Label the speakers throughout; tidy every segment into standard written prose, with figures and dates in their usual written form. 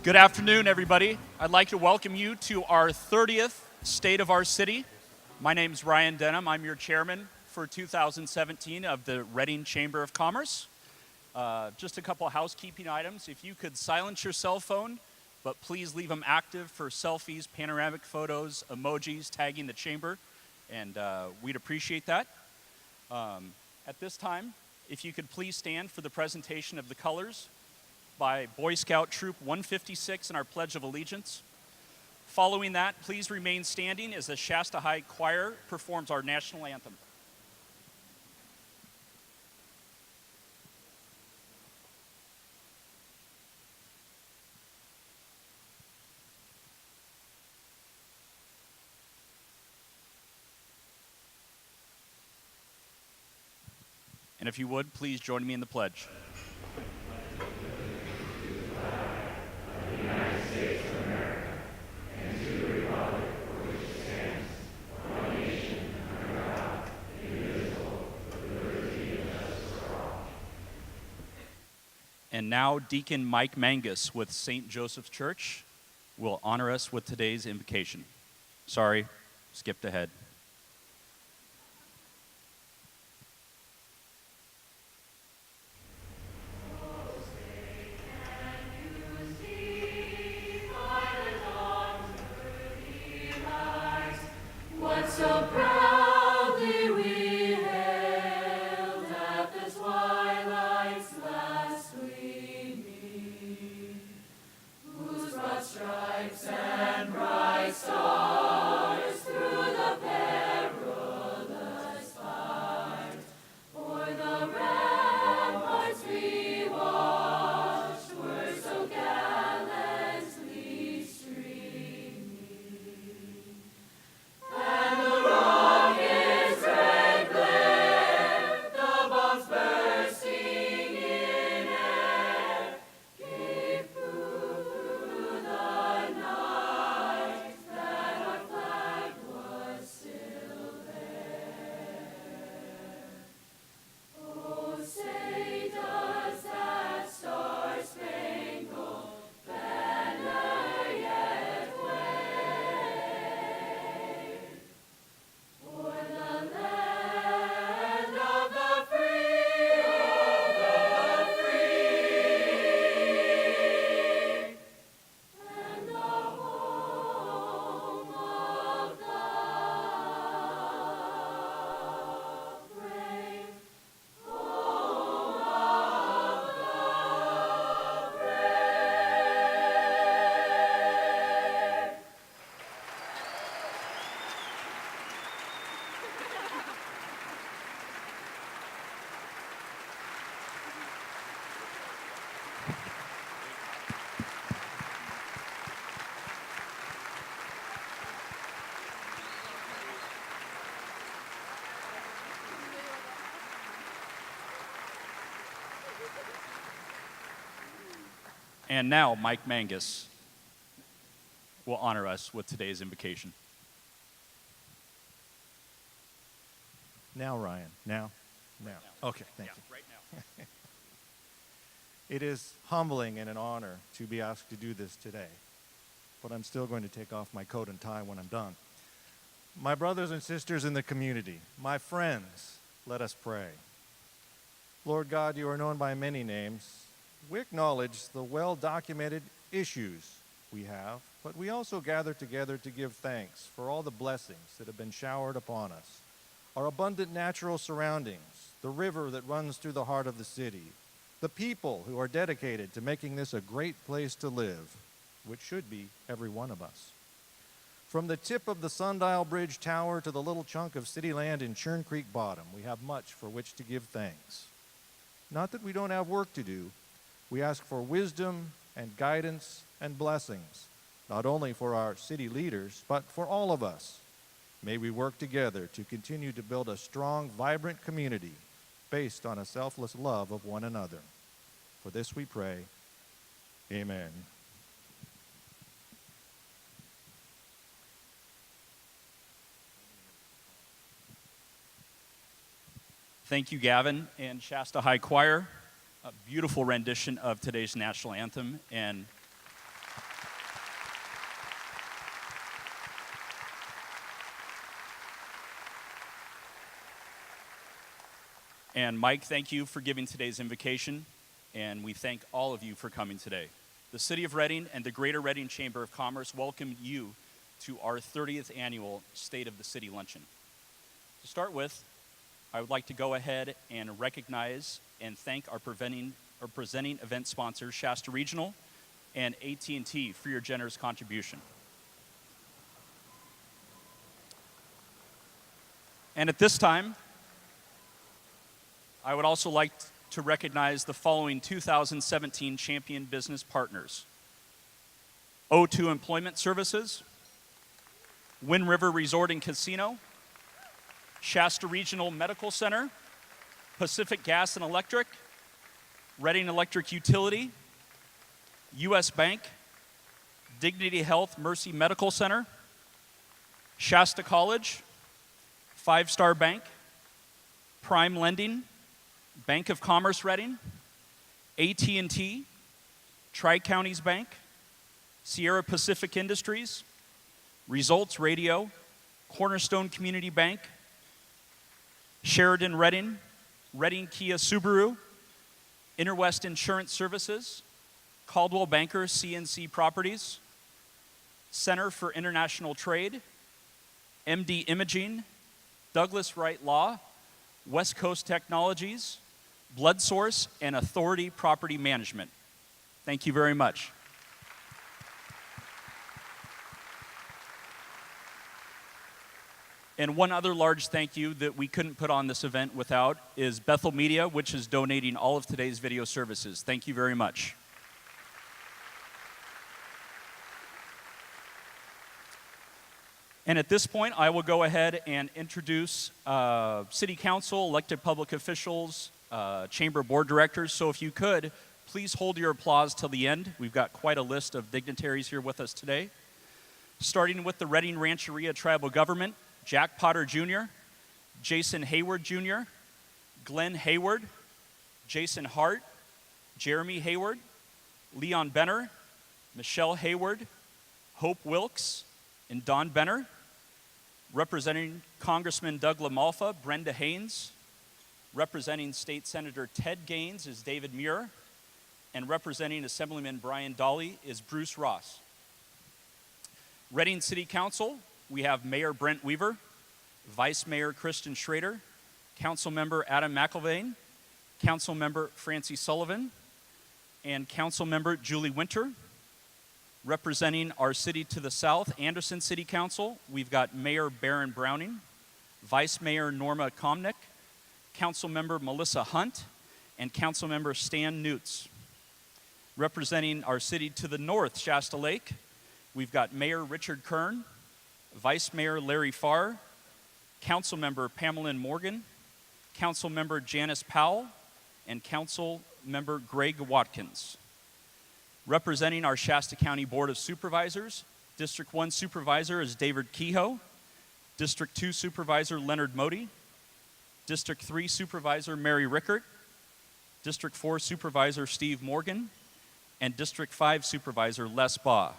Speaker 1: Good afternoon, everybody. I'd like to welcome you to our 30th State of Our City. My name is Ryan Denham. I'm your chairman for 2017 of the Reading Chamber of Commerce. Just a couple of housekeeping items. If you could silence your cell phone, but please leave them active for selfies, panoramic photos, emojis, tagging the chamber, and we'd appreciate that. At this time, if you could please stand for the presentation of the colors by Boy Scout Troop 156 in our Pledge of Allegiance. Following that, please remain standing as the Shasta High Choir performs our national anthem. And if you would, please join me in the pledge. And now Deacon Mike Mangus with St. Joseph's Church will honor us with today's invocation. Sorry, skipped ahead. And now Mike Mangus will honor us with today's invocation.
Speaker 2: Now, Ryan. Now? Okay, thank you.
Speaker 1: Right now.
Speaker 2: It is humbling and an honor to be asked to do this today, but I'm still going to take off my coat and tie when I'm done. My brothers and sisters in the community, my friends, let us pray. Lord God, you are known by many names. We acknowledge the well-documented issues we have, but we also gather together to give thanks for all the blessings that have been showered upon us. Our abundant natural surroundings, the river that runs through the heart of the city, the people who are dedicated to making this a great place to live, which should be every one of us. From the tip of the Sundial Bridge Tower to the little chunk of city land in Churn Creek Bottom, we have much for which to give thanks. Not that we don't have work to do. We ask for wisdom and guidance and blessings, not only for our city leaders, but for all of us. May we work together to continue to build a strong, vibrant community based on a selfless love of one another. For this we pray. Amen.
Speaker 1: Thank you, Gavin and Shasta High Choir. A beautiful rendition of today's national anthem. And And Mike, thank you for giving today's invocation, and we thank all of you for coming today. The City of Reading and the Greater Reading Chamber of Commerce welcome you to our 30th annual State of the City Luncheon. To start with, I would like to go ahead and recognize and thank our presenting event sponsors, Shasta Regional and AT&T, for your generous contribution. And at this time, I would also like to recognize the following 2017 Champion Business Partners: O2 Employment Services, Wind River Resort and Casino, Shasta Regional Medical Center, Pacific Gas and Electric, Reading Electric Utility, U.S. Bank, Dignity Health Mercy Medical Center, Shasta College, Five Star Bank, Prime Lending, Bank of Commerce Reading, AT&T, Tri-Counties Bank, Sierra Pacific Industries, Results Radio, Cornerstone Community Bank, Sheridan Reading, Reading Kia Subaru, Interwest Insurance Services, Caldwell Banker CNC Properties, Center for International Trade, MD Imaging, Douglas Wright Law, West Coast Technologies, Blood Source, and Authority Property Management. Thank you very much. And one other large thank you that we couldn't put on this event without is Bethel Media, which is donating all of today's video services. Thank you very much. And at this point, I will go ahead and introduce City Council, elected public officials, Chamber Board Directors. So if you could, please hold your applause till the end. We've got quite a list of dignitaries here with us today. Starting with the Reading Rancheria Tribal Government, Jack Potter Jr., Jason Hayward Jr., Glenn Hayward, Jason Hart, Jeremy Hayward, Leon Benner, Michelle Hayward, Hope Wilkes, and Don Benner. Representing Congressman Doug LaMalfa, Brenda Haynes. Representing State Senator Ted Gaines is David Muir. And representing Assemblyman Brian Dolly is Bruce Ross. Reading City Council, we have Mayor Brent Weaver, Vice Mayor Kristen Schrader, Councilmember Adam McIlvain, Councilmember Francie Sullivan, and Councilmember Julie Winter. Representing our city to the south, Anderson City Council, we've got Mayor Barron Browning, Vice Mayor Norma Komnick, Councilmember Melissa Hunt, and Councilmember Stan Newts. Representing our city to the north, Shasta Lake, we've got Mayor Richard Kern, Vice Mayor Larry Farr, Councilmember Pamela Morgan, Councilmember Janice Powell, and Councilmember Greg Watkins. Representing our Shasta County Board of Supervisors, District 1 Supervisor is David Kehoe, District 2 Supervisor Leonard Modi, District 3 Supervisor Mary Rickert, District 4 Supervisor Steve Morgan, and District 5 Supervisor Les Baugh.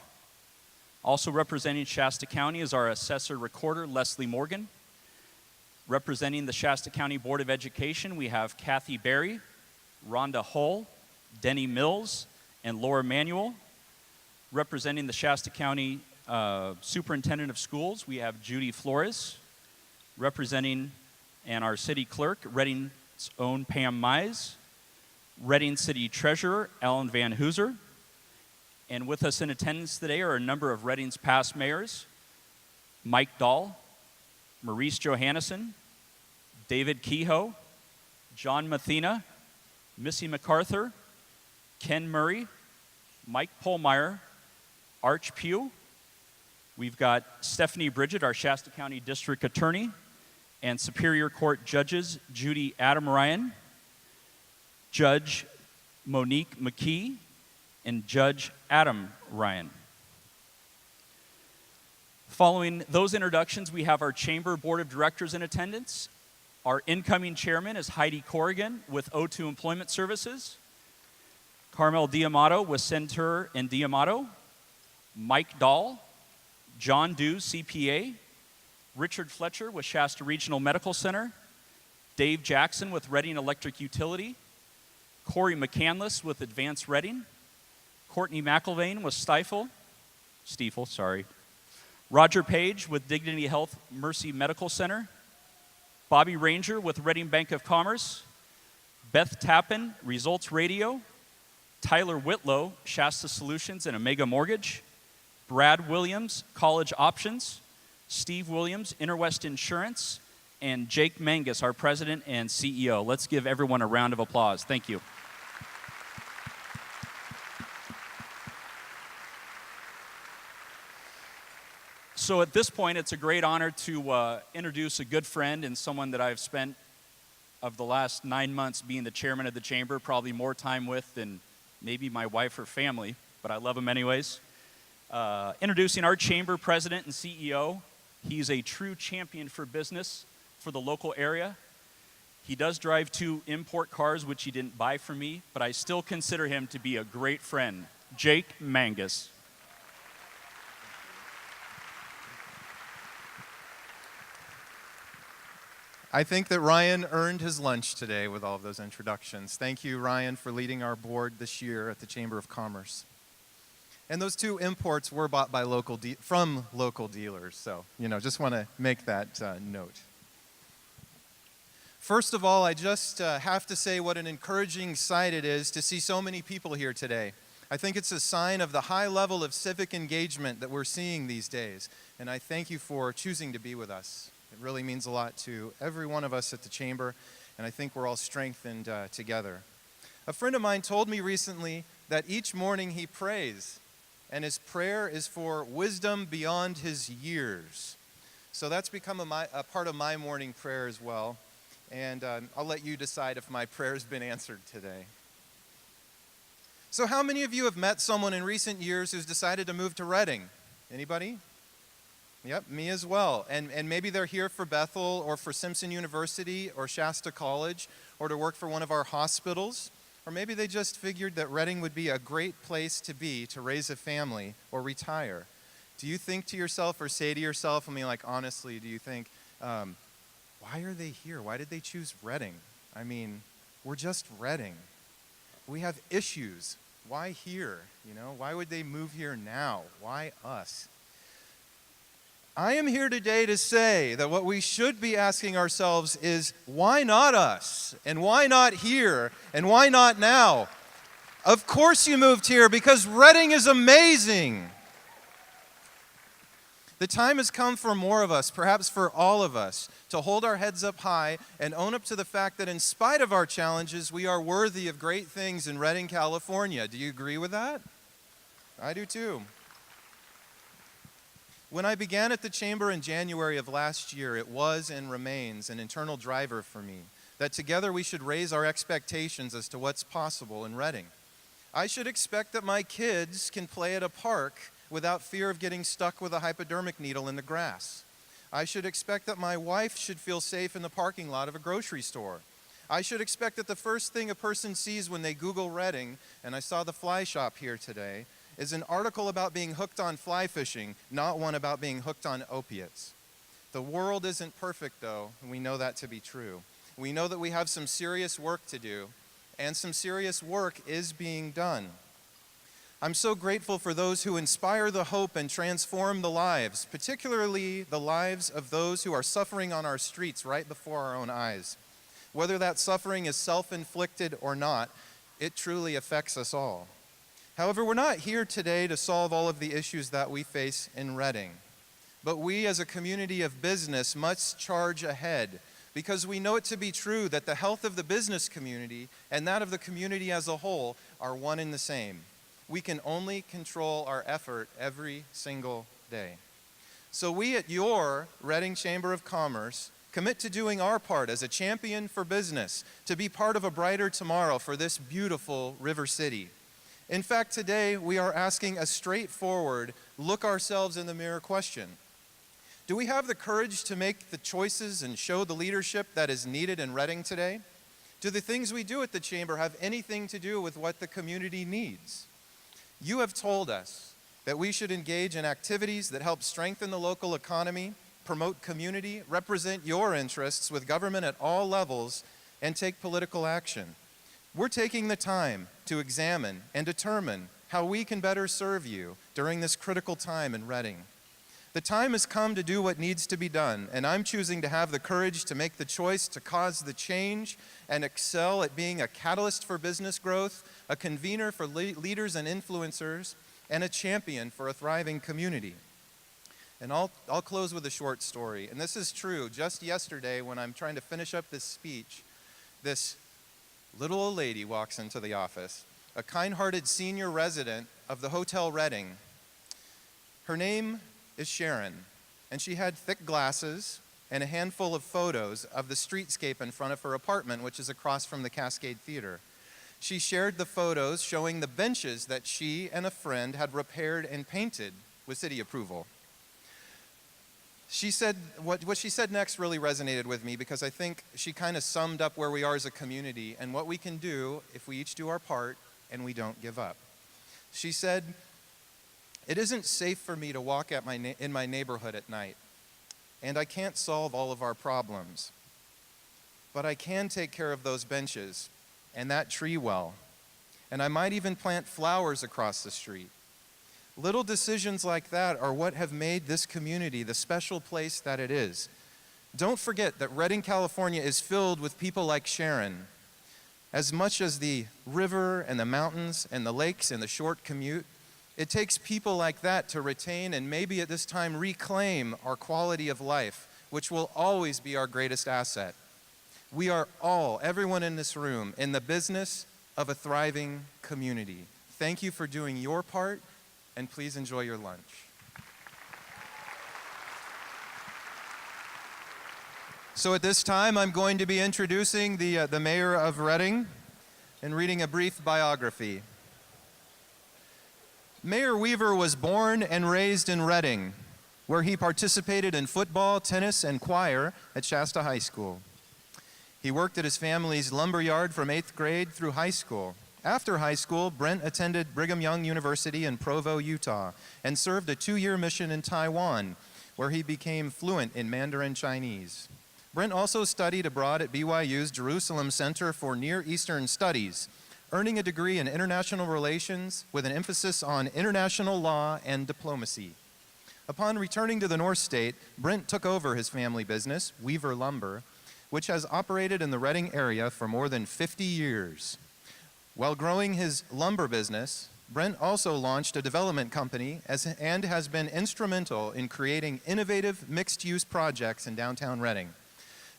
Speaker 1: Also representing Shasta County is our Assessor Recorder Leslie Morgan. Representing the Shasta County Board of Education, we have Kathy Berry, Rhonda Hull, Denny Mills, and Laura Manuel. Representing the Shasta County Superintendent of Schools, we have Judy Flores. Representing and our City Clerk, Reading's own Pam Mize. Reading City Treasurer, Alan Van Hooser. And with us in attendance today are a number of Reading's past mayors: Mike Dahl, Maurice Johannesson, David Kehoe, John Mathena, Missy MacArthur, Ken Murray, Mike Polmeyer, Arch Pugh. We've got Stephanie Bridget, our Shasta County District Attorney, and Superior Court Judges Judy Adam Ryan, Judge Monique McKee, and Judge Adam Ryan. Following those introductions, we have our Chamber Board of Directors in attendance. Our incoming chairman is Heidi Corrigan with O2 Employment Services, Carmel Diamato with Center and Diamato, Mike Dahl, John Dew, CPA, Richard Fletcher with Shasta Regional Medical Center, Dave Jackson with Reading Electric Utility, Corey McCandless with Advanced Reading, Courtney McIlvain with Stiefel, Roger Page with Dignity Health Mercy Medical Center, Bobby Ranger with Reading Bank of Commerce, Beth Tappan, Results Radio, Tyler Whitlow, Shasta Solutions and Omega Mortgage, Brad Williams, College Options, Steve Williams, Interwest Insurance, and Jake Mangus, our president and CEO. Let's give everyone a round of applause. Thank you. So at this point, it's a great honor to introduce a good friend and someone that I've spent of the last 9 months being the chairman of the chamber, probably more time with than maybe my wife or family, but I love him anyways. Introducing our chamber president and CEO. He's a true champion for business for the local area. He does drive 2 import cars, which he didn't buy from me, but I still consider him to be a great friend. Jake Mangus.
Speaker 3: I think that Ryan earned his lunch today with all of those introductions. Thank you, Ryan, for leading our board this year at the Chamber of Commerce. And those 2 imports were bought by from local dealers, so, just want to make that note. First of all, I just have to say what an encouraging sight it is to see so many people here today. I think it's a sign of the high level of civic engagement that we're seeing these days, and I thank you for choosing to be with us. It really means a lot to every one of us at the Chamber, and I think we're all strengthened together. A friend of mine told me recently that each morning he prays, and his prayer is for wisdom beyond his years. So that's become a part of my morning prayer as well, and I'll let you decide if my prayer has been answered today. So how many of you have met someone in recent years who's decided to move to Reading? Anybody? Yep, me as well. And maybe they're here for Bethel or for Simpson University or Shasta College or to work for one of our hospitals. Or maybe they just figured that Reading would be a great place to be to raise a family or retire. Do you think to yourself or say to yourself, honestly, do you think, why are they here? Why did they choose Reading? We're just Reading. We have issues. Why here? Why would they move here now? Why us? I am here today to say that what we should be asking ourselves is, why not us? And why not here? And why not now? Of course you moved here because Reading is amazing. The time has come for more of us, perhaps for all of us, to hold our heads up high and own up to the fact that in spite of our challenges, we are worthy of great things in Redding, California. Do you agree with that? I do too. When I began at the Chamber in January of last year, it was and remains an internal driver for me that together we should raise our expectations as to what's possible in Reading. I should expect that my kids can play at a park without fear of getting stuck with a hypodermic needle in the grass. I should expect that my wife should feel safe in the parking lot of a grocery store. I should expect that the first thing a person sees when they Google Reading, and I saw the fly shop here today, is an article about being hooked on fly fishing, not one about being hooked on opiates. The world isn't perfect, though, and we know that to be true. We know that we have some serious work to do, and some serious work is being done. I'm so grateful for those who inspire the hope and transform the lives, particularly the lives of those who are suffering on our streets right before our own eyes. Whether that suffering is self-inflicted or not, it truly affects us all. However, we're not here today to solve all of the issues that we face in Reading. But we as a community of business must charge ahead because we know it to be true that the health of the business community and that of the community as a whole are one and the same. We can only control our effort every single day. So we at your Reading Chamber of Commerce commit to doing our part as a champion for business to be part of a brighter tomorrow for this beautiful river city. In fact, today we are asking a straightforward, look ourselves in the mirror question. Do we have the courage to make the choices and show the leadership that is needed in Reading today? Do the things we do at the Chamber have anything to do with what the community needs? You have told us that we should engage in activities that help strengthen the local economy, promote community, represent your interests with government at all levels, and take political action. We're taking the time to examine and determine how we can better serve you during this critical time in Reading. The time has come to do what needs to be done, and I'm choosing to have the courage to make the choice to cause the change and excel at being a catalyst for business growth, a convener for leaders and influencers, and a champion for a thriving community. And I'll close with a short story. And this is true. Just yesterday, when I'm trying to finish up this speech, this little old lady walks into the office, a kind-hearted senior resident of the Hotel Reading. Her name is Sharon, and she had thick glasses and a handful of photos of the streetscape in front of her apartment, which is across from the Cascade Theater. She shared the photos showing the benches that she and a friend had repaired and painted with city approval. She said, what she said next really resonated with me, because I think she kind of summed up where we are as a community and what we can do if we each do our part and we don't give up. She said, "It isn't safe for me to walk in my neighborhood at night, and I can't solve all of our problems, but I can take care of those benches and that tree well, and I might even plant flowers across the street. Little decisions like that are what have made this community the special place that it is. Don't forget that Redding, California is filled with people like Sharon. As much as the river and the mountains and the lakes and the short commute, it takes people like that to retain and maybe at this time reclaim our quality of life, which will always be our greatest asset. We are all, everyone in this room, in the business of a thriving community. Thank you for doing your part, and please enjoy your lunch." So at this time, I'm going to be introducing the mayor of Reading and reading a brief biography. Mayor Weaver was born and raised in Reading, where he participated in football, tennis, and choir at Shasta High School. He worked at his family's lumber yard from 8th grade through high school. After high school, Brent attended Brigham Young University in Provo, Utah, and served a 2-year mission in Taiwan, where he became fluent in Mandarin Chinese. Brent also studied abroad at BYU's Jerusalem Center for Near Eastern Studies, earning a degree in international relations with an emphasis on international law and diplomacy. Upon returning to the North State, Brent took over his family business, Weaver Lumber, which has operated in the Reading area for more than 50 years. While growing his lumber business, Brent also launched a development company and has been instrumental in creating innovative mixed-use projects in downtown Reading.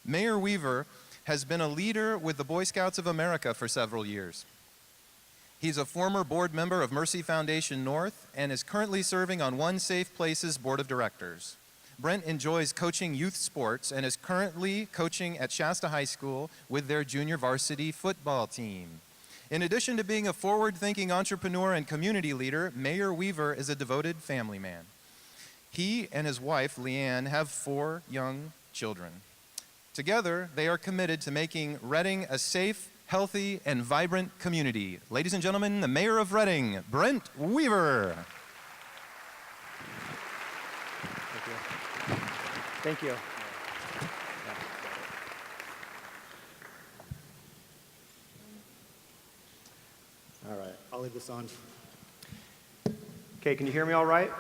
Speaker 3: Mayor Weaver has been a leader with the Boy Scouts of America for several years. He's a former board member of Mercy Foundation North and is currently serving on One Safe Places Board of Directors. Brent enjoys coaching youth sports and is currently coaching at Shasta High School with their junior varsity football team. In addition to being a forward-thinking entrepreneur and community leader, Mayor Weaver is a devoted family man. He and his wife, Leanne, have 4 young children. Together, they are committed to making Reading a safe, healthy, and vibrant community. Ladies and gentlemen, the Mayor of Reading, Brent Weaver.
Speaker 4: Thank you. All right, I'll leave this on. Okay, can you hear me all right?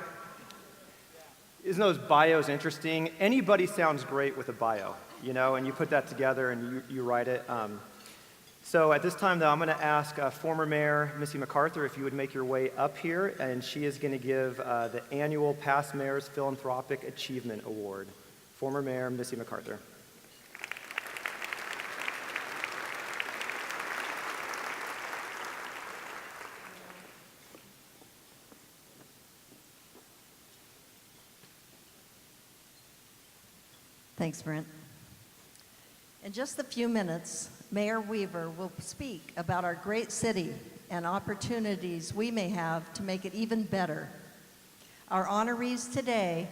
Speaker 4: Isn't those bios interesting? Anybody sounds great with a bio, you know, and you put that together and you write it. So at this time, though, I'm going to ask former Mayor Missy MacArthur if you would make your way up here, and she is going to give the annual Past Mayor's Philanthropic Achievement Award. Former Mayor Missy MacArthur.
Speaker 5: Thanks, Brent. In just a few minutes, Mayor Weaver will speak about our great city and opportunities we may have to make it even better. Our honorees today,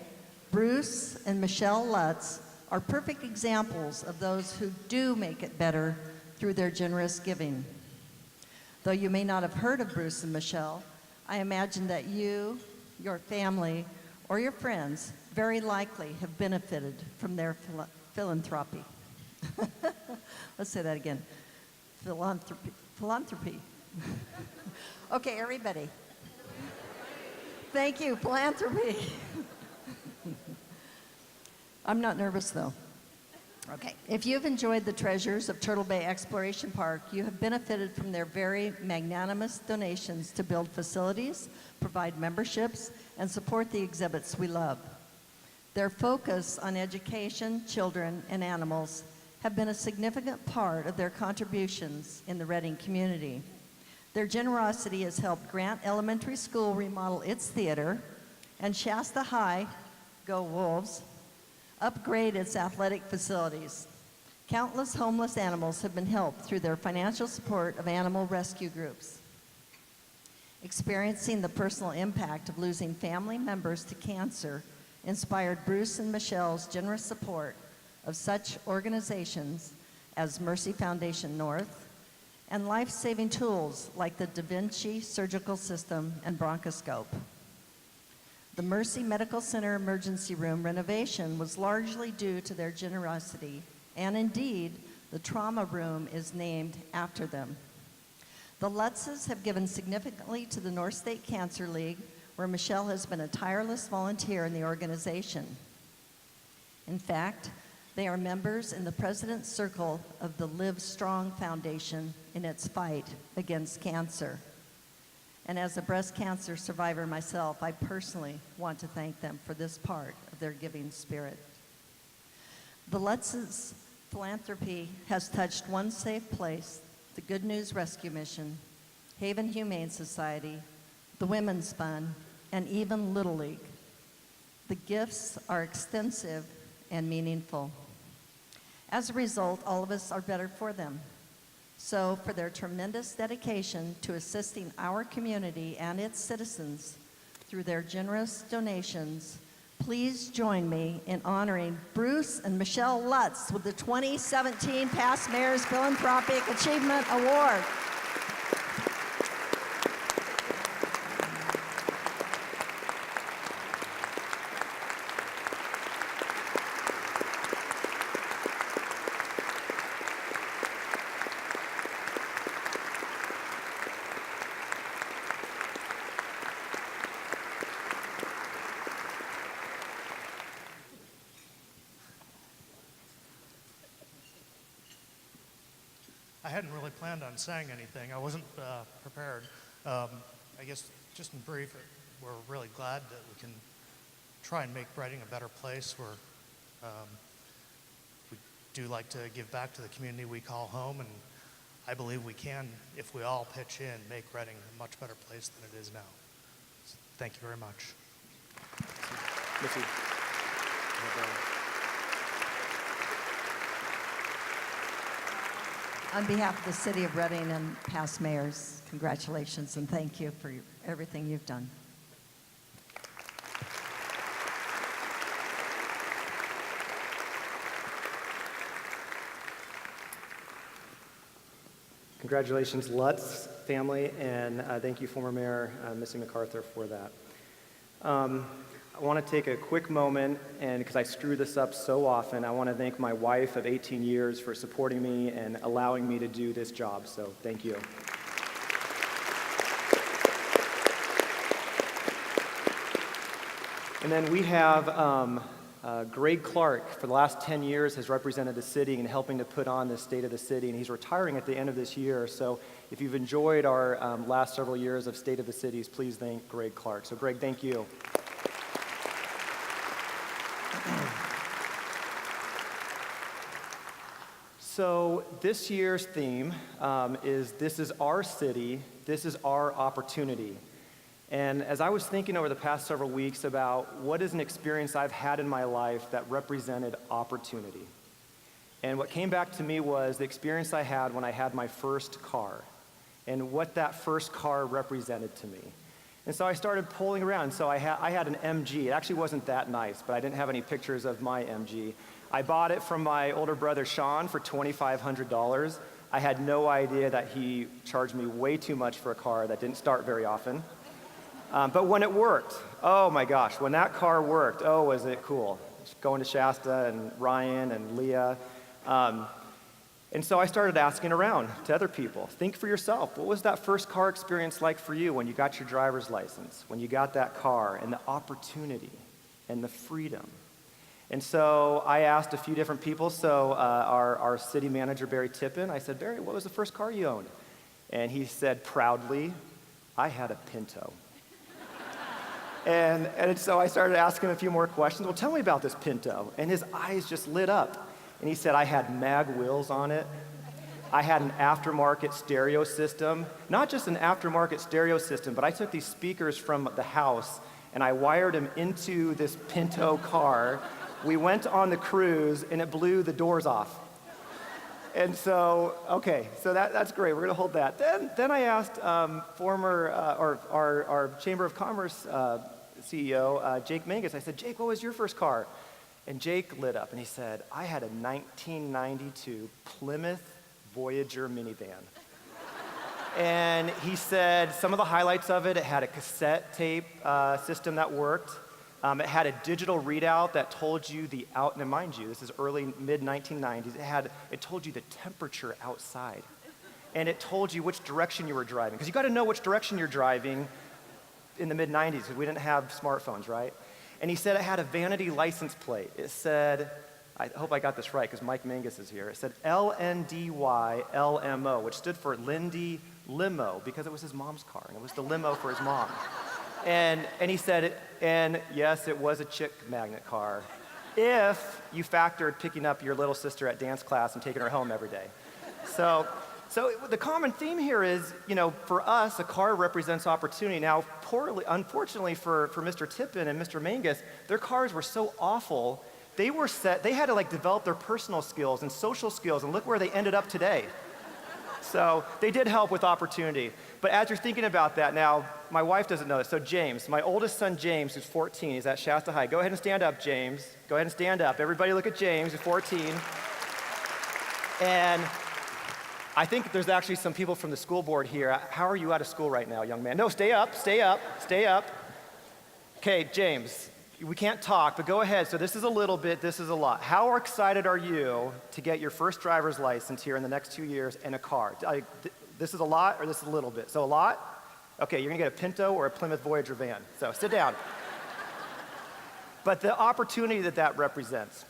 Speaker 5: Bruce and Michelle Lutz, are perfect examples of those who do make it better through their generous giving. Though you may not have heard of Bruce and Michelle, I imagine that you, your family, or your friends very likely have benefited from their philanthropy. Let's say that again. Philanthropy. Okay, everybody. Thank you, philanthropy. I'm not nervous, though. Okay. If you've enjoyed the treasures of Turtle Bay Exploration Park, you have benefited from their very magnanimous donations to build facilities, provide memberships, and support the exhibits we love. Their focus on education, children, and animals have been a significant part of their contributions in the Reading community. Their generosity has helped Grant Elementary School remodel its theater, and Shasta High, go Wolves, upgrade its athletic facilities. Countless homeless animals have been helped through their financial support of animal rescue groups. Experiencing the personal impact of losing family members to cancer inspired Bruce and Michelle's generous support of such organizations as Mercy Foundation North and life-saving tools like the Da Vinci surgical system and bronchoscope. The Mercy Medical Center emergency room renovation was largely due to their generosity, and indeed, the trauma room is named after them. The Lutzes have given significantly to the North State Cancer League, where Michelle has been a tireless volunteer in the organization. In fact, they are members in the President's Circle of the Live Strong Foundation in its fight against cancer. And as a breast cancer survivor myself, I personally want to thank them for this part of their giving spirit. The Lutz's philanthropy has touched One Safe Place, the Good News Rescue Mission, Haven Humane Society, the Women's Fund, and even Little League. The gifts are extensive and meaningful. As a result, all of us are better for them. So, for their tremendous dedication to assisting our community and its citizens through their generous donations, please join me in honoring Bruce and Michelle Lutz with the 2017 Past Mayor's Philanthropic Achievement Award.
Speaker 6: I hadn't really planned on saying anything. I wasn't prepared. I guess just in brief, we're really glad that we can try and make Reading a better place. We do like to give back to the community we call home, and I believe we can, if we all pitch in, make Reading a much better place than it is now. So thank you very much.
Speaker 4: Missy.
Speaker 5: On behalf of the City of Reading and past mayors, congratulations and thank you for everything you've done.
Speaker 4: Congratulations, Lutz family, and thank you, former Mayor Missy MacArthur, for that. I want to take a quick moment, and because I screw this up so often, I want to thank my wife of 18 years for supporting me and allowing me to do this job, so thank you. And then we have Greg Clark, for the last 10 years, has represented the city in helping to put on the State of the City, and he's retiring at the end of this year. So if you've enjoyed our last several years of State of the Cities, please thank Greg Clark. So Greg, thank you. So this year's theme is This is Our City, This is Our Opportunity. And as I was thinking over the past several weeks about what is an experience I've had in my life that represented opportunity, and what came back to me was the experience I had when I had my first car and what that first car represented to me. And so I started pulling around. So I had an MG. It actually wasn't that nice, but I didn't have any pictures of my MG. I bought it from my older brother Sean for $2,500. I had no idea that he charged me way too much for a car that didn't start very often. But when it worked, oh my gosh, when that car worked, oh, was it cool. Going to Shasta and Ryan and Leah. And so I started asking around to other people. Think for yourself. What was that first car experience like for you when you got your driver's license, when you got that car, and the opportunity and the freedom? And so I asked a few different people. So our city manager, Barry Tippin, I said, Barry, what was the first car you owned? And he said proudly, I had a Pinto. And so I started asking him a few more questions. Well, tell me about this Pinto. And his eyes just lit up. And he said, I had mag wheels on it. I had an aftermarket stereo system. Not just an aftermarket stereo system, but I took these speakers from the house and I wired them into this Pinto car. We went on the cruise and it blew the doors off. And so, okay, so that's great. We're going to hold that. Then I asked our Chamber of Commerce CEO, Jake Mangus. I said, Jake, what was your first car? And Jake lit up and he said, I had a 1992 Plymouth Voyager minivan. And he said some of the highlights of it, it had a cassette tape system that worked. It had a digital readout that told you now mind you, this is early, mid-1990s, it told you the temperature outside. And it told you which direction you were driving. Because you got to know which direction you're driving in the mid-90s, because we didn't have smartphones, right? And he said it had a vanity license plate. It said, I hope I got this right because Mike Mangus is here. It said LNDY-LMO, which stood for Lindy Limo, because it was his mom's car, and it was the limo for his mom. And he said, and yes, it was a chick magnet car, if you factored picking up your little sister at dance class and taking her home every day. So the common theme here is, for us, a car represents opportunity. Now, unfortunately for Mr. Tippin and Mr. Mangus, their cars were so awful, they had to develop their personal skills and social skills, and look where they ended up today. So they did help with opportunity. But as you're thinking about that now, my wife doesn't know this. So James, my oldest son James, who's 14, he's at Shasta High. Go ahead and stand up, James. Go ahead and stand up. Everybody look at James, who's 14. And I think there's actually some people from the school board here. How are you out of school right now, young man? No, stay up, stay up, stay up. Okay, James, we can't talk, but go ahead. So this is a little bit, this is a lot. How excited are you to get your first driver's license here in the next 2 years and a car? This is a lot or this is a little bit? So a lot? Okay, you're gonna get a Pinto or a Plymouth Voyager van. So sit down. But the opportunity that represents.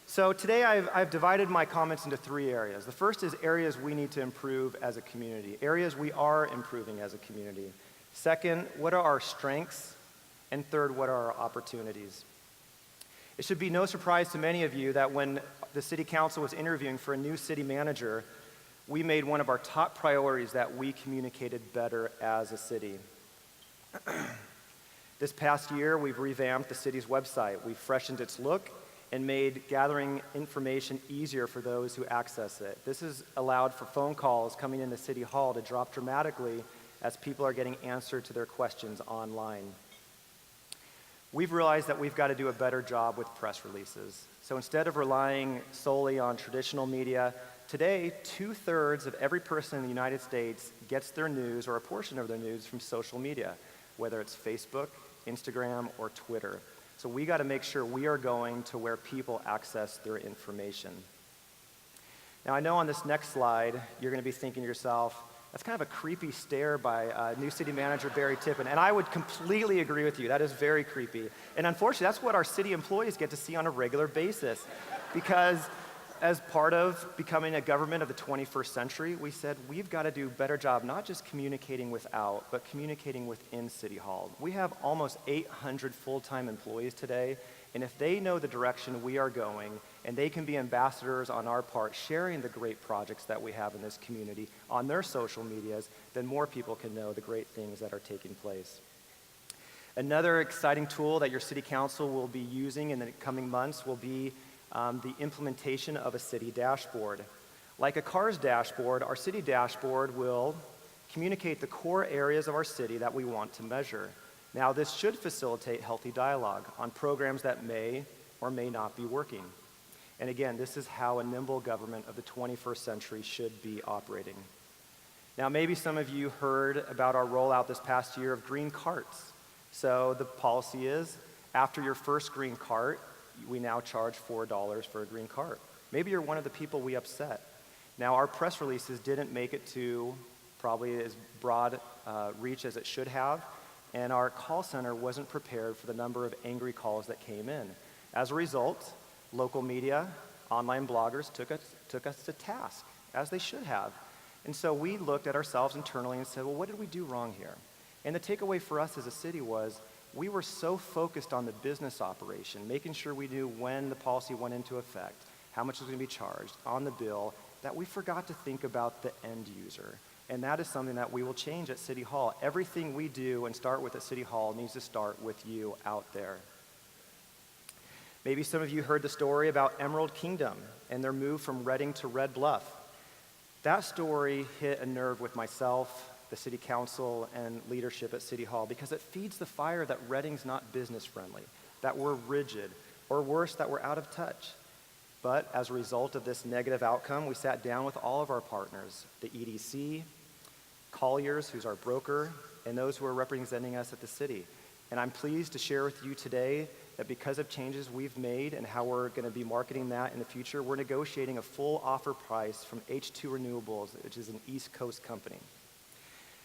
Speaker 4: So today I've divided my comments into 3 areas. The first is areas we need to improve as a community, areas we are improving as a community. Second, what are our strengths? And third, what are our opportunities? It should be no surprise to many of you that when the city council was interviewing for a new city manager, we made one of our top priorities that we communicated better as a city. This past year, we've revamped the city's website. We've freshened its look and made gathering information easier for those who access it. This has allowed for phone calls coming into City Hall to drop dramatically as people are getting answered to their questions online. We've realized that we've got to do a better job with press releases. So instead of relying solely on traditional media, today 2/3 of every person in the United States gets their news or a portion of their news from social media, whether it's Facebook, Instagram, or Twitter. So we got to make sure we are going to where people access their information. Now I know on this next slide, you're going to be thinking to yourself, that's kind of a creepy stare by new city manager Barry Tippin, and I would completely agree with you. That is very creepy. And unfortunately, that's what our city employees get to see on a regular basis. Because as part of becoming a government of the 21st century, we said we've got to do a better job, not just communicating without, but communicating within City Hall. We have almost 800 full-time employees today, and if they know the direction we are going, and they can be ambassadors on our part, sharing the great projects that we have in this community on their social medias, then more people can know the great things that are taking place. Another exciting tool that your city council will be using in the coming months will be the implementation of a city dashboard. Like a car's dashboard, our city dashboard will communicate the core areas of our city that we want to measure. Now, this should facilitate healthy dialogue on programs that may or may not be working. And again, this is how a nimble government of the 21st century should be operating. Now, maybe some of you heard about our rollout this past year of green carts. So the policy is, after your first green cart, we now charge $4 for a green cart. Maybe you're one of the people we upset. Now, our press releases didn't make it to probably as broad reach as it should have, and our call center wasn't prepared for the number of angry calls that came in. As a result, local media, online bloggers took us to task, as they should have. And so we looked at ourselves internally and said, well, what did we do wrong here? And the takeaway for us as a city was we were so focused on the business operation, making sure we knew when the policy went into effect, how much was going to be charged on the bill, that we forgot to think about the end user. And that is something that we will change at City Hall. Everything we do and start with at City Hall needs to start with you out there. Maybe some of you heard the story about Emerald Kingdom and their move from Reading to Red Bluff. That story hit a nerve with myself, the city council, and leadership at City Hall because it feeds the fire that Reading's not business friendly, that we're rigid, or worse, that we're out of touch. But as a result of this negative outcome, we sat down with all of our partners, the EDC, Colliers, who's our broker, and those who are representing us at the city. And I'm pleased to share with you today that because of changes we've made and how we're going to be marketing that in the future, we're negotiating a full offer price from H2 Renewables, which is an East Coast company.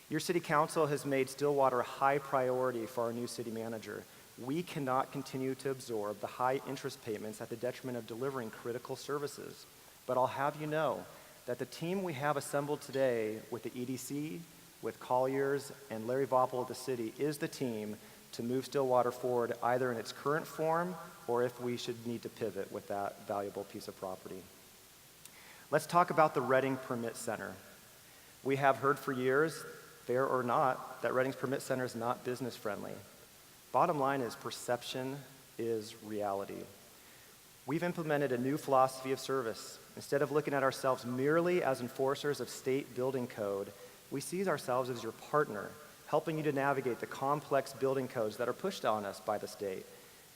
Speaker 4: Your city council has made Stillwater a high priority for our new city manager. We cannot continue to absorb the high interest payments at the detriment of delivering critical services. But I'll have you know that the team we have assembled today with the EDC, with Colliers, and Larry Voppel of the city is the team to move Stillwater forward either in its current form or if we should need to pivot with that valuable piece of property. Let's talk about the Reading Permit Center. We have heard for years, fair or not, that Reading's Permit Center is not business friendly. Bottom line is perception is reality. We've implemented a new philosophy of service. Instead of looking at ourselves merely as enforcers of state building code, we see ourselves as your partner, helping you to navigate the complex building codes that are pushed on us by the state.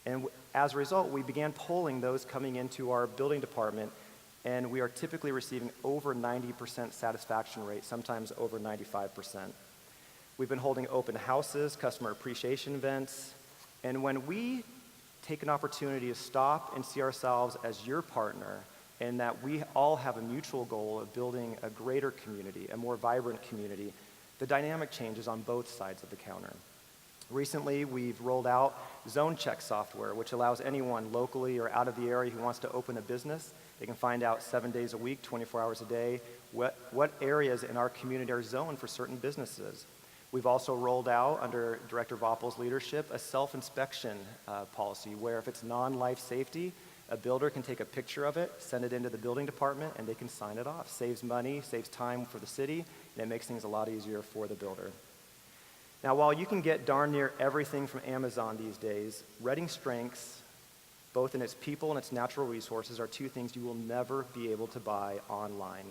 Speaker 4: And as a result, we began polling those coming into our building department, and we are typically receiving over 90% satisfaction rate, sometimes over 95%. We've been holding open houses, customer appreciation events, and when we take an opportunity to stop and see ourselves as your partner, and that we all have a mutual goal of building a greater community, a more vibrant community, the dynamic changes on both sides of the counter. Recently, we've rolled out zone check software, which allows anyone locally or out of the area who wants to open a business, they can find out 7 days a week, 24 hours a day, what areas in our community are zoned for certain businesses. We've also rolled out, under Director Voppel's leadership, a self-inspection policy where if it's non-life safety, a builder can take a picture of it, send it into the building department, and they can sign it off. Saves money, saves time for the city, and it makes things a lot easier for the builder. Now, while you can get darn near everything from Amazon these days, Reading's strengths, both in its people and its natural resources, are two things you will never be able to buy online.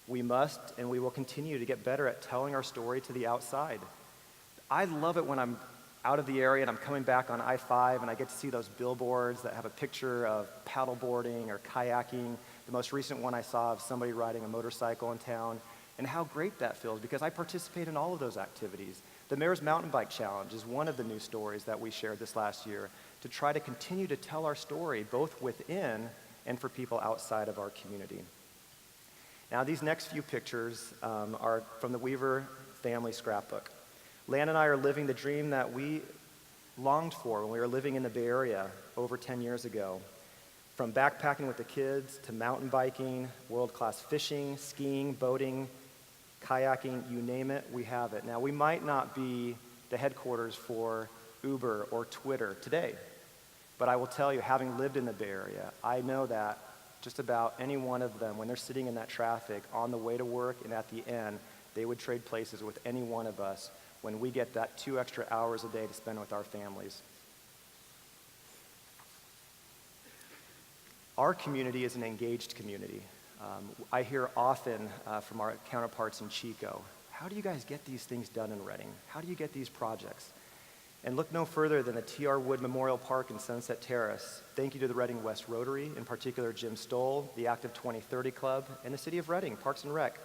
Speaker 4: We must and we will continue to get better at telling our story to the outside. I love it when I'm out of the area and I'm coming back on I-5 and I get to see those billboards that have a picture of paddleboarding or kayaking. The most recent one I saw of somebody riding a motorcycle in town, and how great that feels because I participate in all of those activities. The Mayor's Mountain Bike Challenge is one of the new stories that we shared this last year to try to continue to tell our story both within and for people outside of our community. Now, these next few pictures are from the Weaver family scrapbook. Lan and I are living the dream that we longed for when we were living in the Bay Area over 10 years ago. From backpacking with the kids to mountain biking, world-class fishing, skiing, boating, kayaking, you name it, we have it. Now, we might not be the headquarters for Uber or Twitter today, but I will tell you, having lived in the Bay Area, I know that just about any one of them, when they're sitting in that traffic on the way to work and at the end, they would trade places with any one of us when we get that 2 extra hours a day to spend with our families. Our community is an engaged community. I hear often from our counterparts in Chico, how do you guys get these things done in Reading? How do you get these projects? And look no further than the T.R. Wood Memorial Park and Sunset Terrace. Thank you to the Reading West Rotary, in particular Jim Stoll, the Active 2030 Club, and the City of Reading, Parks and Rec,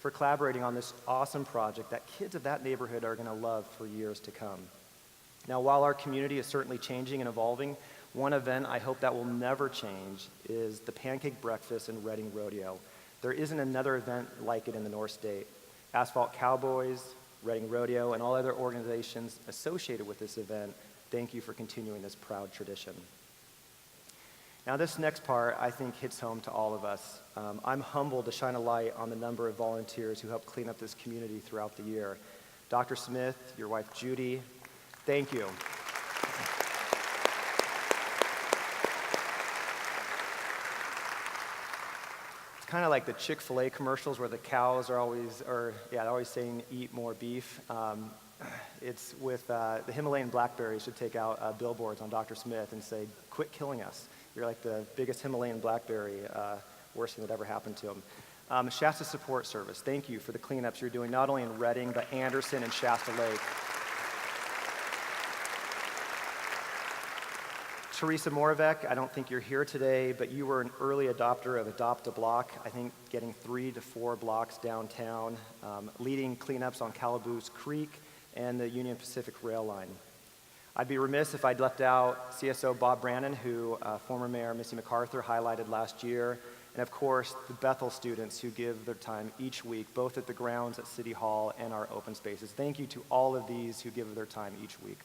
Speaker 4: for collaborating on this awesome project that kids of that neighborhood are going to love for years to come. Now, while our community is certainly changing and evolving, one event I hope that will never change is the Pancake Breakfast and Reading Rodeo. There isn't another event like it in the North State. Asphalt Cowboys, Reading Rodeo, and all other organizations associated with this event, thank you for continuing this proud tradition. Now, this next part, I think, hits home to all of us. I'm humbled to shine a light on the number of volunteers who help clean up this community throughout the year. Dr. Smith, your wife Judy, thank you. It's kind of like the Chick-fil-A commercials where the cows are always saying, eat more beef. It's with the Himalayan blackberries should take out billboards on Dr. Smith and say, quit killing us. You're like the biggest Himalayan blackberry, worst thing that ever happened to him. Shasta Support Service, thank you for the cleanups you're doing, not only in Reading, but Anderson and Shasta Lake. Teresa Moravec, I don't think you're here today, but you were an early adopter of Adopt a Block, I think getting 3 to 4 blocks downtown, leading cleanups on Calaboose Creek and the Union Pacific Rail Line. I'd be remiss if I'd left out CSO Bob Brannon, who former Mayor Missy MacArthur highlighted last year, and of course the Bethel students who give their time each week, both at the grounds at City Hall and our open spaces. Thank you to all of these who give their time each week.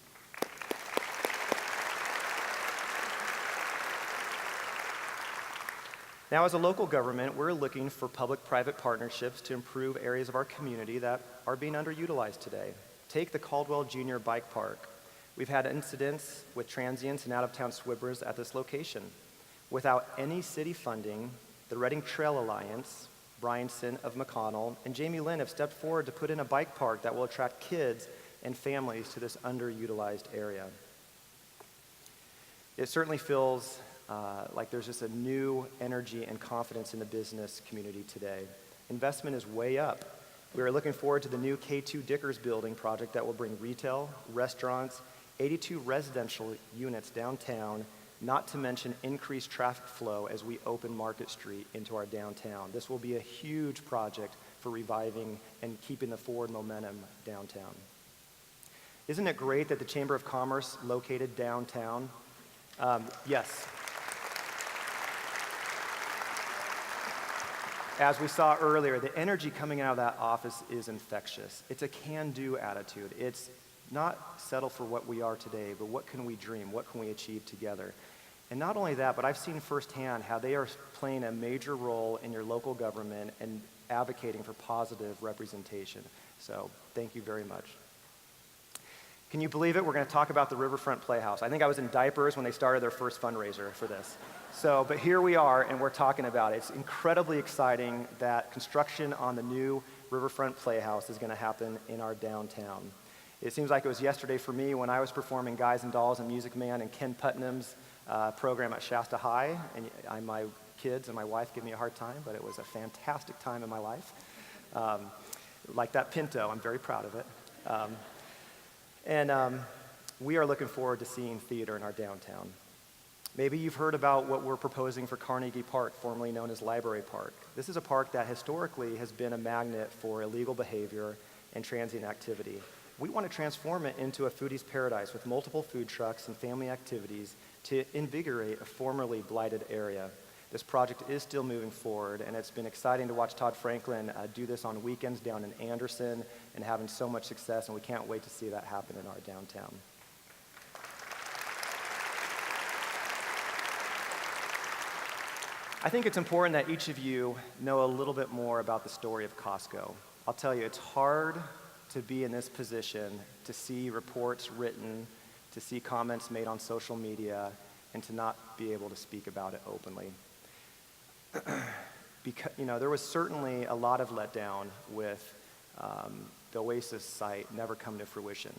Speaker 4: Now, as a local government, we're looking for public-private partnerships to improve areas of our community that are being underutilized today. Take the Caldwell Junior Bike Park. We've had incidents with transients and out-of-town swibbers at this location. Without any city funding, the Reading Trail Alliance, Brian Sin of McConnell, and Jamie Lynn have stepped forward to put in a bike park that will attract kids and families to this underutilized area. It certainly feels like there's just a new energy and confidence in the business community today. Investment is way up. We are looking forward to the new K2 Dickers building project that will bring retail, restaurants, 82 residential units downtown, not to mention increased traffic flow as we open Market Street into our downtown. This will be a huge project for reviving and keeping the forward momentum downtown. Isn't it great that the Chamber of Commerce located downtown? Yes. As we saw earlier, the energy coming out of that office is infectious. It's a can-do attitude. It's not settle for what we are today, but what can we dream? What can we achieve together? And not only that, but I've seen firsthand how they are playing a major role in your local government and advocating for positive representation. So thank you very much. Can you believe it? We're going to talk about the Riverfront Playhouse. I think I was in diapers when they started their first fundraiser for this. But here we are, and we're talking about it. It's incredibly exciting that construction on the new Riverfront Playhouse is going to happen in our downtown. It seems like it was yesterday for me when I was performing Guys and Dolls and Music Man and Ken Putnam's program at Shasta High, and my kids and my wife give me a hard time, but it was a fantastic time in my life. Like that Pinto, I'm very proud of it. We are looking forward to seeing theater in our downtown. Maybe you've heard about what we're proposing for Carnegie Park, formerly known as Library Park. This is a park that historically has been a magnet for illegal behavior and transient activity. We want to transform it into a foodie's paradise with multiple food trucks and family activities to invigorate a formerly blighted area. This project is still moving forward, and it's been exciting to watch Todd Franklin do this on weekends down in Anderson and having so much success, and we can't wait to see that happen in our downtown. I think it's important that each of you know a little bit more about the story of Costco. I'll tell you, it's hard to be in this position, to see reports written, to see comments made on social media, and to not be able to speak about it openly. Because, there was certainly a lot of letdown with the Oasis site never come to fruition.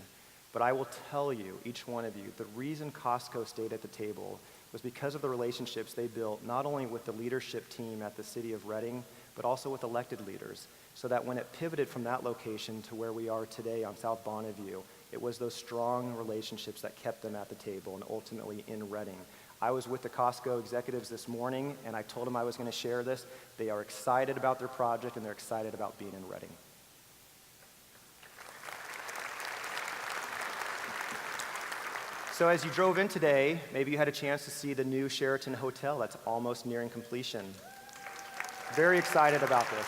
Speaker 4: But I will tell you, each one of you, the reason Costco stayed at the table was because of the relationships they built, not only with the leadership team at the city of Reading, but also with elected leaders, so that when it pivoted from that location to where we are today on South Bonneview, it was those strong relationships that kept them at the table and ultimately in Reading. I was with the Costco executives this morning, and I told them I was going to share this. They are excited about their project, and they're excited about being in Reading. So as you drove in today, maybe you had a chance to see the new Sheraton Hotel that's almost nearing completion. Very excited about this.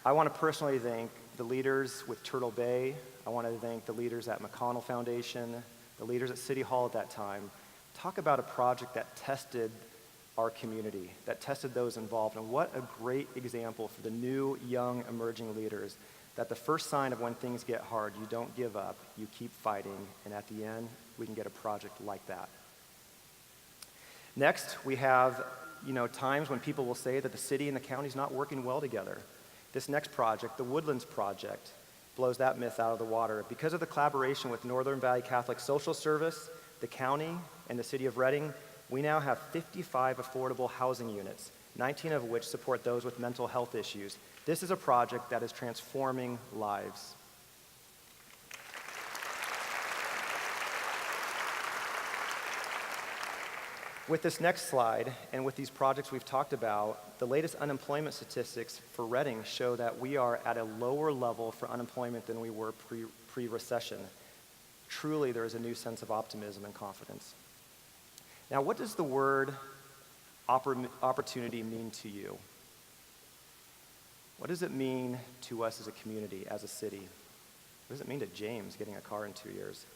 Speaker 4: I want to personally thank the leaders with Turtle Bay. I want to thank the leaders at McConnell Foundation, the leaders at City Hall at that time. Talk about a project that tested our community, that tested those involved, and what a great example for the new, young, emerging leaders, that the first sign of when things get hard, you don't give up, you keep fighting, and at the end, we can get a project like that. Next, we have, times when people will say that the city and the county is not working well together. This next project, the Woodlands Project, blows that myth out of the water. Because of the collaboration with Northern Valley Catholic Social Service, the county, and the city of Reading, we now have 55 affordable housing units, 19 of which support those with mental health issues. This is a project that is transforming lives. With this next slide, and with these projects we've talked about, the latest unemployment statistics for Reading show that we are at a lower level for unemployment than we were pre-recession. Truly, there is a new sense of optimism and confidence. Now, what does the word opportunity mean to you? What does it mean to us as a community, as a city? What does it mean to James getting a car in 2 years?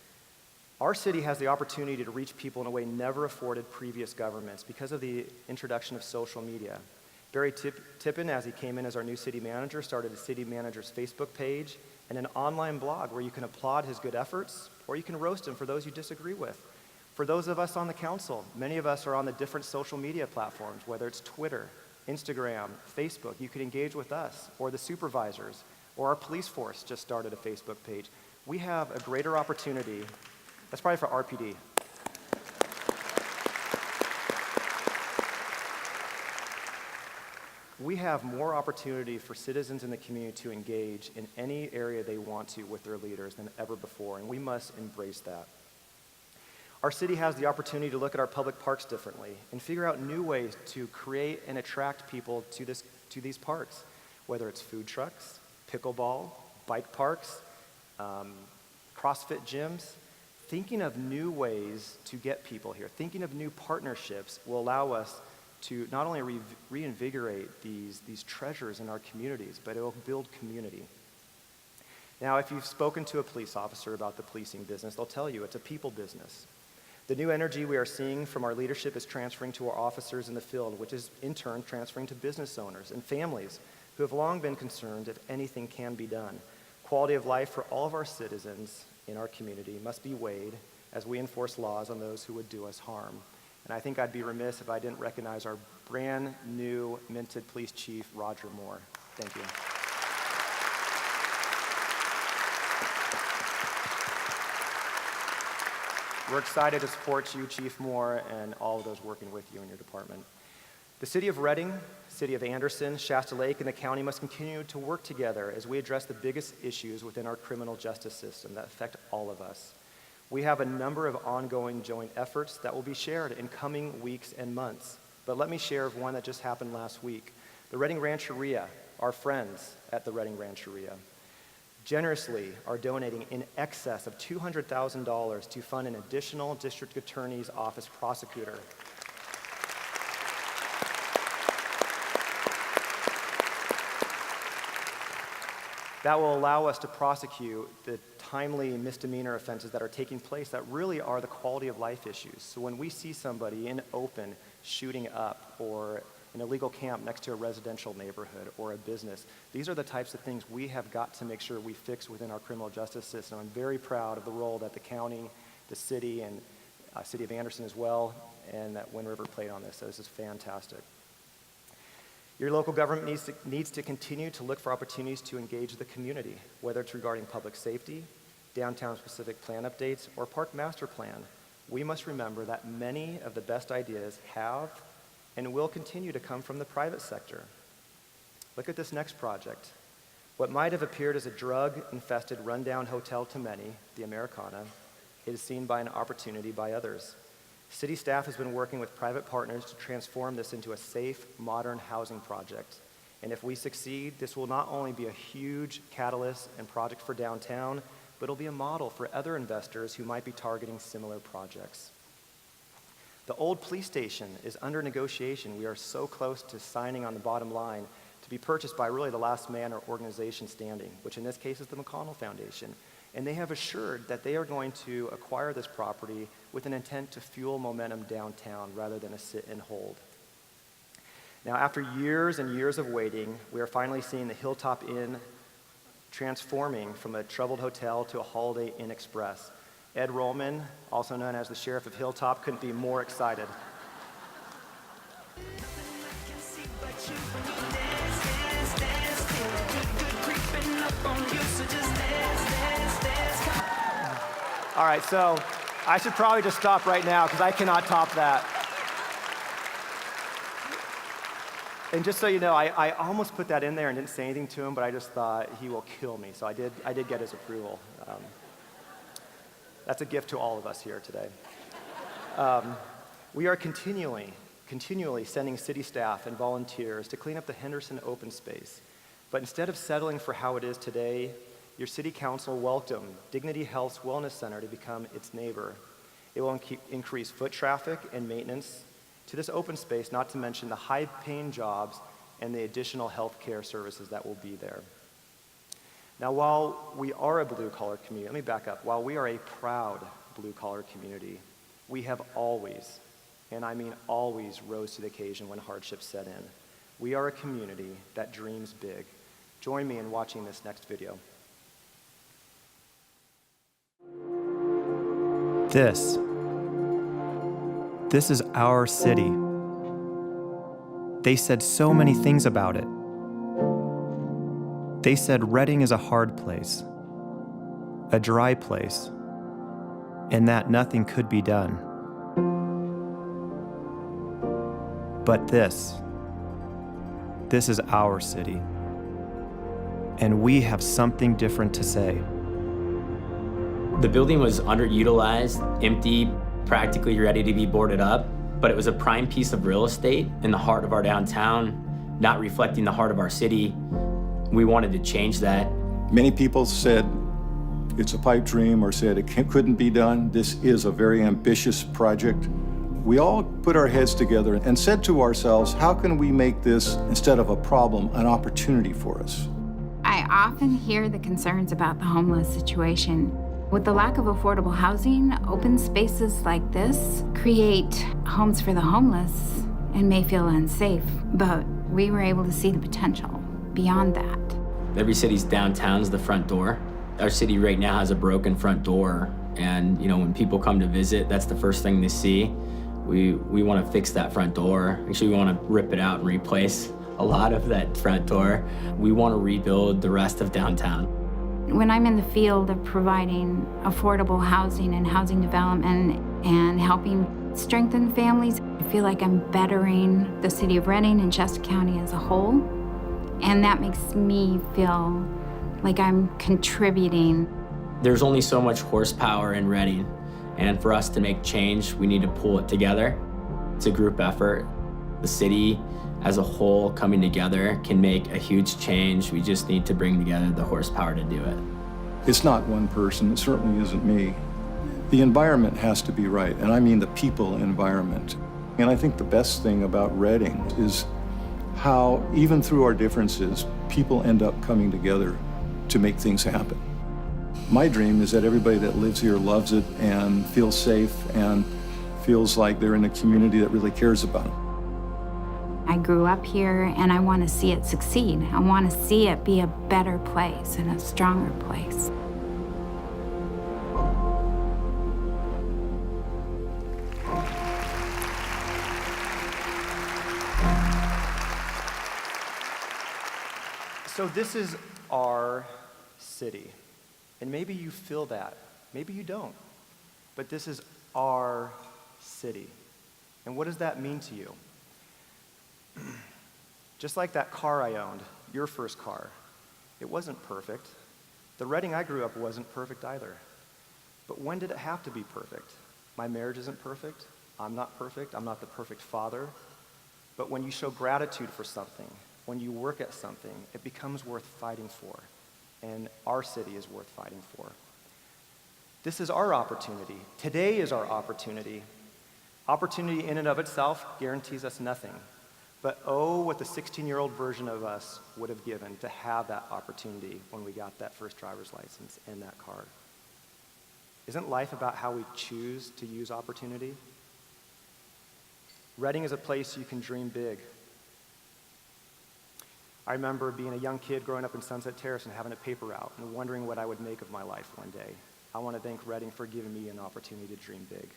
Speaker 4: Our city has the opportunity to reach people in a way never afforded previous governments because of the introduction of social media. Barry Tippin, as he came in as our new city manager, started a city manager's Facebook page and an online blog where you can applaud his good efforts or you can roast him for those you disagree with. For those of us on the council, many of us are on the different social media platforms, whether it's Twitter, Instagram, Facebook. You can engage with us or the supervisors, or our police force just started a Facebook page. We have a greater opportunity. That's probably for RPD. We have more opportunity for citizens in the community to engage in any area they want to with their leaders than ever before, and we must embrace that. Our city has the opportunity to look at our public parks differently and figure out new ways to create and attract people to these parks, whether it's food trucks, pickleball, bike parks, CrossFit gyms. Thinking of new ways to get people here, thinking of new partnerships will allow us to not only reinvigorate these treasures in our communities, but it will build community. Now, if you've spoken to a police officer about the policing business, they'll tell you it's a people business. The new energy we are seeing from our leadership is transferring to our officers in the field, which is in turn transferring to business owners and families who have long been concerned if anything can be done. Quality of life for all of our citizens in our community must be weighed as we enforce laws on those who would do us harm. And I think I'd be remiss if I didn't recognize our brand new minted police chief, Roger Moore. Thank you. We're excited to support you, Chief Moore, and all of those working with you in your department. The City of Reading, City of Anderson, Shasta Lake, and the county must continue to work together as we address the biggest issues within our criminal justice system that affect all of us. We have a number of ongoing joint efforts that will be shared in coming weeks and months. But let me share of one that just happened last week. The Reading Rancheria, our friends at the Reading Rancheria, generously are donating in excess of $200,000 to fund an additional district attorney's office prosecutor. That will allow us to prosecute the timely misdemeanor offenses that are taking place that really are the quality of life issues. So when we see somebody in open shooting up or an illegal camp next to a residential neighborhood or a business, these are the types of things we have got to make sure we fix within our criminal justice system. I'm very proud of the role that the county, the city, and City of Anderson as well, and that Wind River played on this. So this is fantastic. Your local government needs to continue to look for opportunities to engage the community, whether it's regarding public safety, downtown-specific plan updates, or park master plan. We must remember that many of the best ideas have and will continue to come from the private sector. Look at this next project. What might have appeared as a drug-infested rundown hotel to many, the Americana, It is seen by an opportunity by others. City staff has been working with private partners to transform this into a safe, modern housing project. And if we succeed, this will not only be a huge catalyst and project for downtown, but it'll be a model for other investors who might be targeting similar projects. The old police station is under negotiation. We are so close to signing on the bottom line to be purchased by really the last man or organization standing, which in this case is the McConnell Foundation. And they have assured that they are going to acquire this property with an intent to fuel momentum downtown rather than a sit and hold. Now, after years and years of waiting, we are finally seeing the Hilltop Inn transforming from a troubled hotel to a Holiday Inn Express. Ed Rollman, also known as the Sheriff of Hilltop, couldn't be more excited. All right, so I should probably just stop right now because I cannot top that. And just so you know, I almost put that in there and didn't say anything to him, but I just thought he will kill me. So I did get his approval. That's a gift to all of us here today. We are continually sending city staff and volunteers to clean up the Henderson open space. But instead of settling for how it is today, your city council welcomed Dignity Health's Wellness Center to become its neighbor. It will increase foot traffic and maintenance to this open space, not to mention the high-paying jobs and the additional health care services that will be there. Now, while we are a blue-collar community, let me back up. While we are a proud blue-collar community, we have always, and I mean always, rose to the occasion when hardships set in. We are a community that dreams big. Join me in watching this next video.
Speaker 7: This is our city. They said so many things about it. They said Reading is a hard place, a dry place, and that nothing could be done. But this is our city, and we have something different to say.
Speaker 8: The building was underutilized, empty, practically ready to be boarded up, but it was a prime piece of real estate in the heart of our downtown, not reflecting the heart of our city. We wanted to change that.
Speaker 9: Many people said it's a pipe dream or said it couldn't be done. This is a very ambitious project. We all put our heads together and said to ourselves, how can we make this, instead of a problem, an opportunity for us?
Speaker 10: I often hear the concerns about the homeless situation. With the lack of affordable housing, open spaces like this create homes for the homeless and may feel unsafe, but we were able to see the potential beyond that.
Speaker 8: Every city's downtown is the front door. Our city right now has a broken front door, and when people come to visit, that's the first thing they see. We want to fix that front door. Actually, we want to rip it out and replace a lot of that front door. We want to rebuild the rest of downtown.
Speaker 10: When I'm in the field of providing affordable housing and housing development and helping strengthen families, I feel like I'm bettering the city of Reading and Shasta County as a whole. And that makes me feel like I'm contributing.
Speaker 8: There's only so much horsepower in Reading, and for us to make change, we need to pull it together. It's a group effort. The city as a whole coming together can make a huge change. We just need to bring together the horsepower to do it.
Speaker 9: It's not one person, it certainly isn't me. The environment has to be right, and I mean the people environment. And I think the best thing about Reading is how, even through our differences, people end up coming together to make things happen. My dream is that everybody that lives here loves it and feels safe and feels like they're in a community that really cares about them.
Speaker 10: I grew up here and I want to see it succeed. I want to see it be a better place and a stronger place.
Speaker 4: So this is our city. And maybe you feel that. Maybe you don't. But this is our city. And what does that mean to you? Just like that car I owned, your first car, it wasn't perfect. The Reading I grew up wasn't perfect either. But when did it have to be perfect? My marriage isn't perfect. I'm not perfect. I'm not the perfect father. But when you show gratitude for something, when you work at something, it becomes worth fighting for. And our city is worth fighting for. This is our opportunity. Today is our opportunity. Opportunity in and of itself guarantees us nothing. But oh, what the 16-year-old version of us would have given to have that opportunity when we got that first driver's license and that card. Isn't life about how we choose to use opportunity? Reading is a place you can dream big. I remember being a young kid growing up in Sunset Terrace and having a paper route and wondering what I would make of my life one day. I want to thank Reading for giving me an opportunity to dream big.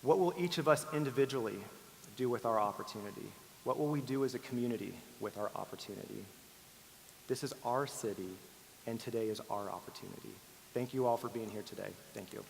Speaker 4: What will each of us individually do with our opportunity? What will we do as a community with our opportunity? This is our city, and today is our opportunity. Thank you all for being here today. Thank you.